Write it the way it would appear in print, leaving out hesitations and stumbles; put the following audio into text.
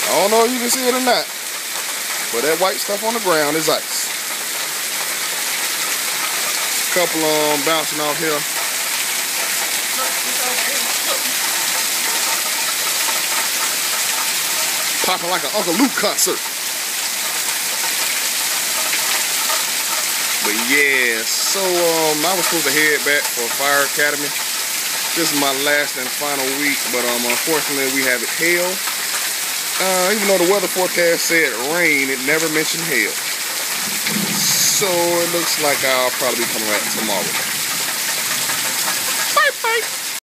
I don't know if you can see it or not, but that white stuff on the ground is ice. Couple bouncing off here. Popping like an Uncle Luke concert. But yeah, so I was supposed to head back for Fire Academy. This is my last and final week, but unfortunately we have it hail. Even though the weather forecast said rain, it never mentioned hail. So it looks like I'll probably be coming back tomorrow. Bye bye.